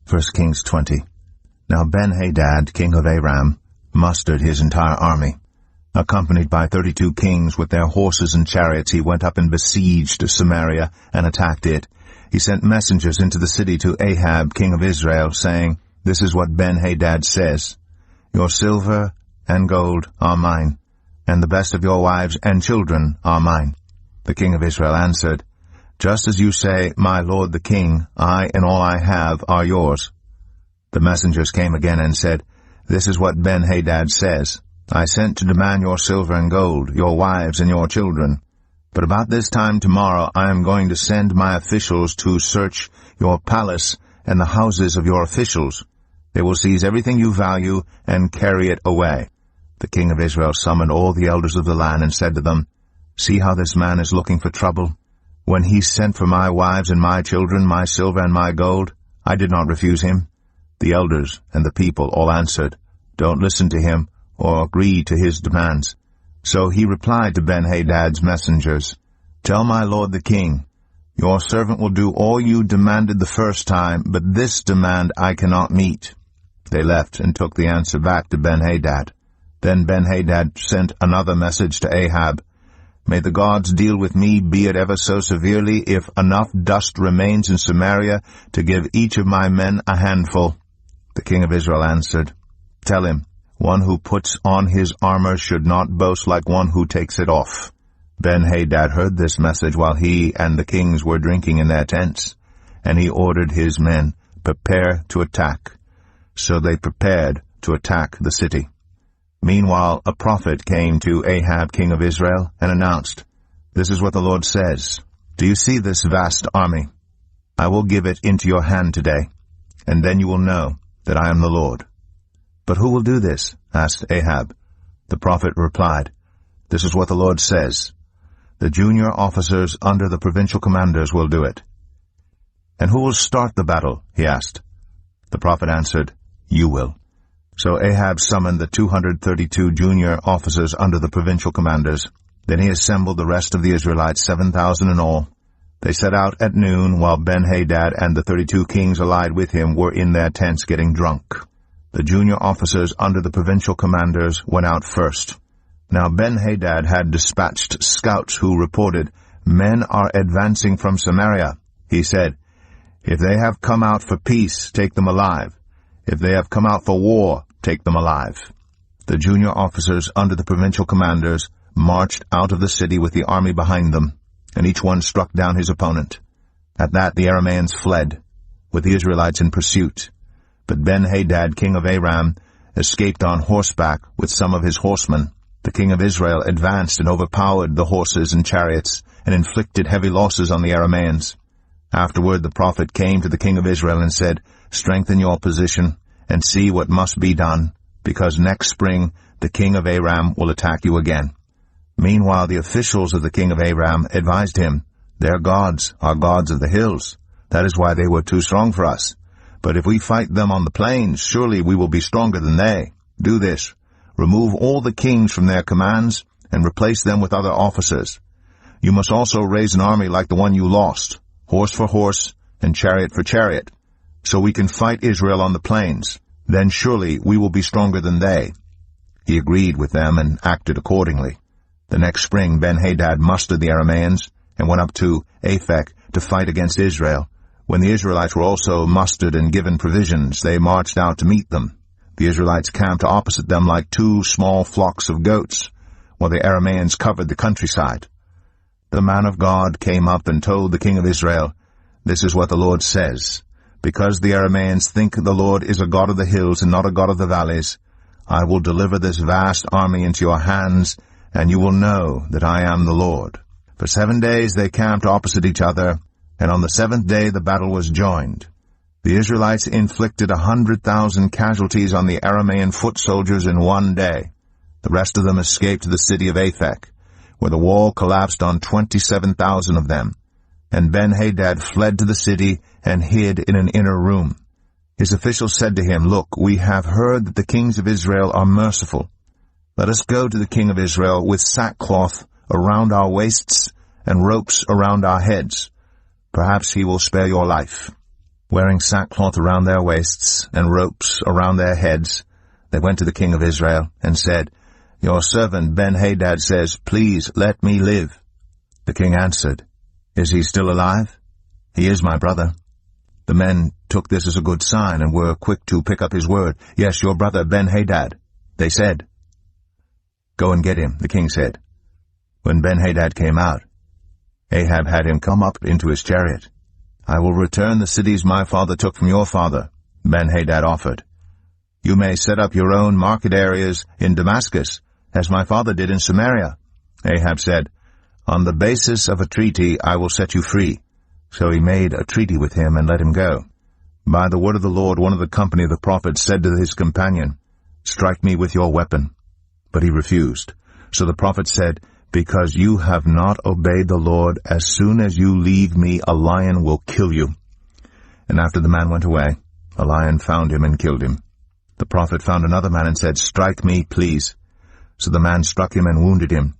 1 Kings 20. Now Ben-Hadad, king of Aram, mustered his entire army. Accompanied by 32 kings with their horses and chariots, he went up and besieged Samaria and attacked it. He sent messengers into the city to Ahab, king of Israel, saying, This is what Ben-Hadad says, Your silver and gold are mine, and the best of your wives and children are mine. The king of Israel answered, Just as you say, my lord the king, I and all I have are yours. The messengers came again and said, This is what Ben-Hadad says, I sent to demand your silver and gold, your wives and your children. But about this time tomorrow I am going to send my officials to search your palace and the houses of your officials. They will seize everything you value and carry it away. The king of Israel summoned all the elders of the land and said to them, See how this man is looking for trouble. When he sent for my wives and my children, my silver and my gold, I did not refuse him. The elders and the people all answered, Don't listen to him or agree to his demands. So he replied to Ben-Hadad's messengers, Tell my lord the king, Your servant will do all you demanded the first time, but this demand I cannot meet. They left and took the answer back to Ben-Hadad. Then Ben-Hadad sent another message to Ahab, May the gods deal with me, be it ever so severely, if enough dust remains in Samaria to give each of my men a handful. The king of Israel answered, Tell him, One who puts on his armor should not boast like one who takes it off. Ben-Hadad heard this message while he and the kings were drinking in their tents, and he ordered his men, Prepare to attack. So they prepared to attack the city. Meanwhile, a prophet came to Ahab, king of Israel, and announced, This is what the Lord says, Do you see this vast army? I will give it into your hand today, and then you will know that I am the Lord. But who will do this? Asked Ahab. The prophet replied, This is what the Lord says, The junior officers under the provincial commanders will do it. And who will start the battle? He asked. The prophet answered, You will. So Ahab summoned the 232 junior officers under the provincial commanders. Then he assembled the rest of the Israelites, 7,000 in all. They set out at noon, while Ben-Hadad and the 32 kings allied with him were in their tents getting drunk. The junior officers under the provincial commanders went out first. Now Ben-Hadad had dispatched scouts who reported, Men are advancing from Samaria. He said, If they have come out for peace, take them alive. If they have come out for war, take them alive. The junior officers under the provincial commanders marched out of the city with the army behind them, and each one struck down his opponent. At that the Arameans fled, with the Israelites in pursuit. But Ben-Hadad, king of Aram, escaped on horseback with some of his horsemen. The king of Israel advanced and overpowered the horses and chariots, and inflicted heavy losses on the Arameans. Afterward the prophet came to the king of Israel and said, Strengthen your position, and see what must be done, because next spring the king of Aram will attack you again. Meanwhile the officials of the king of Aram advised him, Their gods are gods of the hills. That is why they were too strong for us. But if we fight them on the plains, surely we will be stronger than they. Do this. Remove all the kings from their commands, and replace them with other officers. You must also raise an army like the one you lost, horse for horse, and chariot for chariot, so we can fight Israel on the plains. Then surely we will be stronger than they. He agreed with them and acted accordingly. The next spring Ben-Hadad mustered the Arameans and went up to Aphek to fight against Israel. When the Israelites were also mustered and given provisions, they marched out to meet them. The Israelites camped opposite them like two small flocks of goats, while the Arameans covered the countryside. The man of God came up and told the king of Israel, This is what the Lord says, Because the Arameans think the Lord is a God of the hills and not a God of the valleys, I will deliver this vast army into your hands, and you will know that I am the Lord. For 7 days they camped opposite each other, and on the 7th day the battle was joined. The Israelites inflicted 100,000 casualties on the Aramean foot soldiers in 1 day. The rest of them escaped to the city of Aphek, where the wall collapsed on 27,000 of them. And Ben-Hadad fled to the city and hid in an inner room. His officials said to him, Look, we have heard that the kings of Israel are merciful. Let us go to the king of Israel with sackcloth around our waists and ropes around our heads. Perhaps he will spare your life. Wearing sackcloth around their waists and ropes around their heads, they went to the king of Israel and said, "Your servant Ben-Hadad says, 'Please let me live.' The king answered, 'Is he still alive?' 'He is my brother.' The men took this as a good sign and were quick to pick up his word. 'Yes, your brother Ben-Hadad,' they said. 'Go and get him,' the king said. When Ben-Hadad came out, Ahab had him come up into his chariot. 'I will return the cities my father took from your father,' Ben-Hadad offered. 'You may set up your own market areas in Damascus, as my father did in Samaria.' Ahab said, 'On the basis of a treaty I will set you free.' So he made a treaty with him and let him go. By the word of the Lord, one of the company of the prophets said to his companion, 'Strike me with your weapon.' But he refused. So the prophet said, 'Because you have not obeyed the Lord, as soon as you leave me, a lion will kill you.' And after the man went away, a lion found him and killed him. The prophet found another man and said, 'Strike me, please.' So the man struck him and wounded him.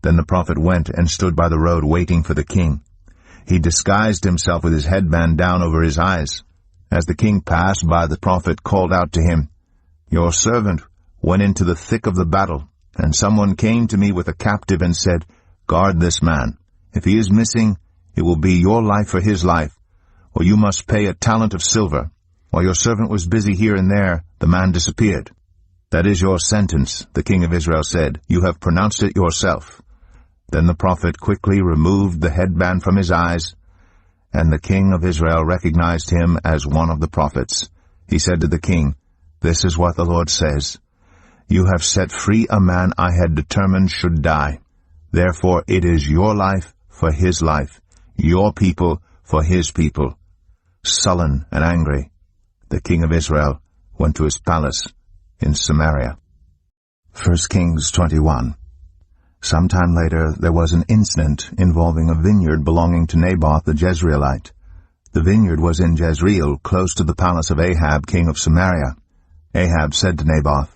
Then the prophet went and stood by the road waiting for the king. He disguised himself with his headband down over his eyes. As the king passed by, the prophet called out to him, 'Your servant went into the thick of the battle, and someone came to me with a captive and said, "Guard this man. If he is missing, it will be your life for his life, or you must pay a talent of silver." While your servant was busy here and there, the man disappeared. "That is your sentence," the king of Israel said. "You have pronounced it yourself." Then the prophet quickly removed the headband from his eyes, and the king of Israel recognized him as one of the prophets. He said to the king, "This is what the Lord says. You have set free a man I had determined should die. Therefore it is your life for his life, your people for his people." Sullen and angry, the king of Israel went to his palace in Samaria. 1 Kings 21. Sometime later there was an incident involving a vineyard belonging to Naboth the Jezreelite. The vineyard was in Jezreel, close to the palace of Ahab, king of Samaria. Ahab said to Naboth,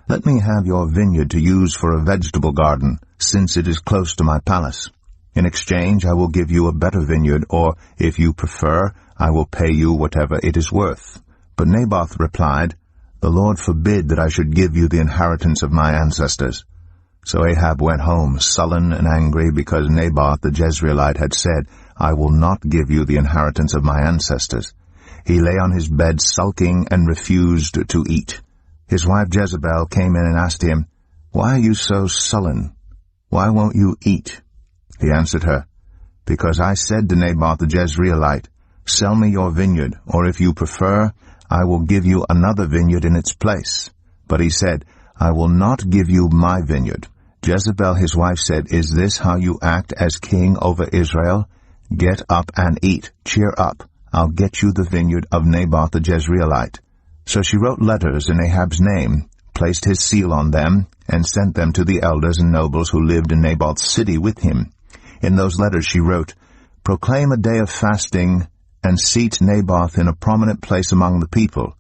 "Let me have your vineyard to use for a vegetable garden, since it is close to my palace. In exchange I will give you a better vineyard, or, if you prefer, I will pay you whatever it is worth." But Naboth replied, "The Lord forbid that I should give you the inheritance of my ancestors." So Ahab went home, sullen and angry, because Naboth the Jezreelite had said, "I will not give you the inheritance of my ancestors." He lay on his bed sulking and refused to eat. His wife Jezebel came in and asked him, "Why are you so sullen? Why won't you eat?" He answered her, "Because I said to Naboth the Jezreelite, 'Sell me your vineyard, or if you prefer, I will give you another vineyard in its place.' But he said, 'I will not give you my vineyard.' Jezebel his wife said, 'Is this how you act as king over Israel? Get up and eat. Cheer up. I'll get you the vineyard of Naboth the Jezreelite." So she wrote letters in Ahab's name, placed his seal on them, and sent them to the elders and nobles who lived in Naboth's city with him. In those letters she wrote, "Proclaim a day of fasting, and seat Naboth in a prominent place among the people.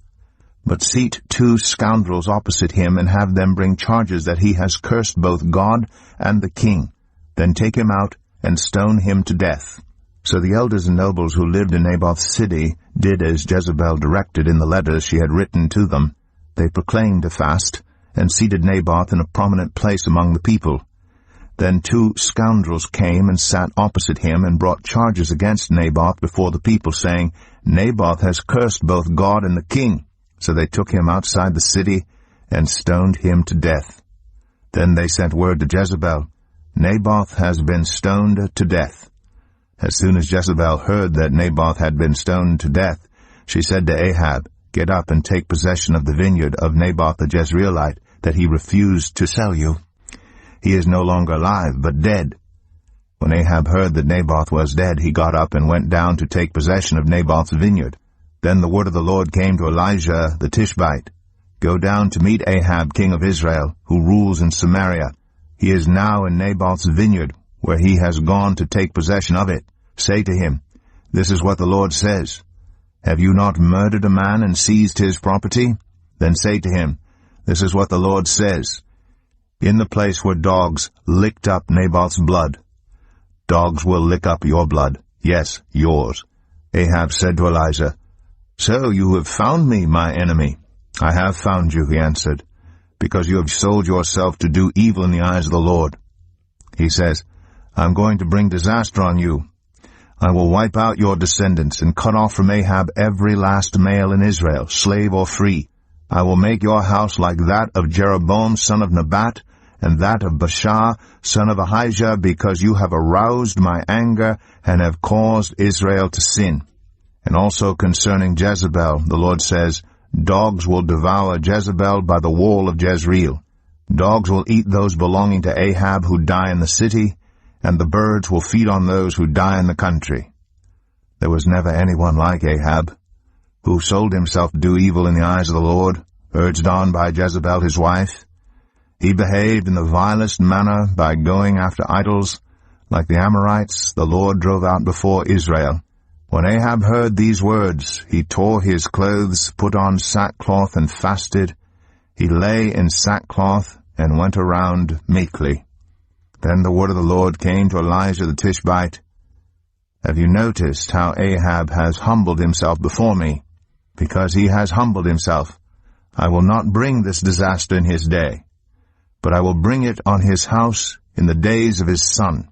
But seat 2 scoundrels opposite him, and have them bring charges that he has cursed both God and the king. Then take him out and stone him to death." So the elders and nobles who lived in Naboth's city did as Jezebel directed in the letters she had written to them. They proclaimed a fast, and seated Naboth in a prominent place among the people. Then 2 scoundrels came and sat opposite him, and brought charges against Naboth before the people, saying, "Naboth has cursed both God and the king." So they took him outside the city and stoned him to death. Then they sent word to Jezebel, "Naboth has been stoned to death." As soon as Jezebel heard that Naboth had been stoned to death, she said to Ahab, "Get up and take possession of the vineyard of Naboth the Jezreelite that he refused to sell you. He is no longer alive, but dead." When Ahab heard that Naboth was dead, he got up and went down to take possession of Naboth's vineyard. Then the word of the Lord came to Elijah the Tishbite, "Go down to meet Ahab king of Israel, who rules in Samaria. He is now in Naboth's vineyard, where he has gone to take possession of it. Say to him, 'This is what the Lord says. Have you not murdered a man and seized his property?' Then say to him, 'This is what the Lord says. In the place where dogs licked up Naboth's blood, dogs will lick up your blood, yes, yours.'" Ahab said to Elijah, "So you have found me, my enemy." "I have found you," he answered, "because you have sold yourself to do evil in the eyes of the Lord." He says, "I'm going to bring disaster on you. I will wipe out your descendants and cut off from Ahab every last male in Israel, slave or free. I will make your house like that of Jeroboam son of Nebat, and that of Baasha son of Ahijah, because you have aroused my anger and have caused Israel to sin." And also concerning Jezebel, the Lord says, "Dogs will devour Jezebel by the wall of Jezreel. Dogs will eat those belonging to Ahab who die in the city, and the birds will feed on those who die in the country." There was never anyone like Ahab, who sold himself to do evil in the eyes of the Lord, urged on by Jezebel his wife. He behaved in the vilest manner by going after idols, like the Amorites the Lord drove out before Israel. When Ahab heard these words, he tore his clothes, put on sackcloth, and fasted. He lay in sackcloth and went around meekly. Then the word of the Lord came to Elijah the Tishbite. "Have you noticed how Ahab has humbled himself before me? Because he has humbled himself, I will not bring this disaster in his day, but I will bring it on his house in the days of his son."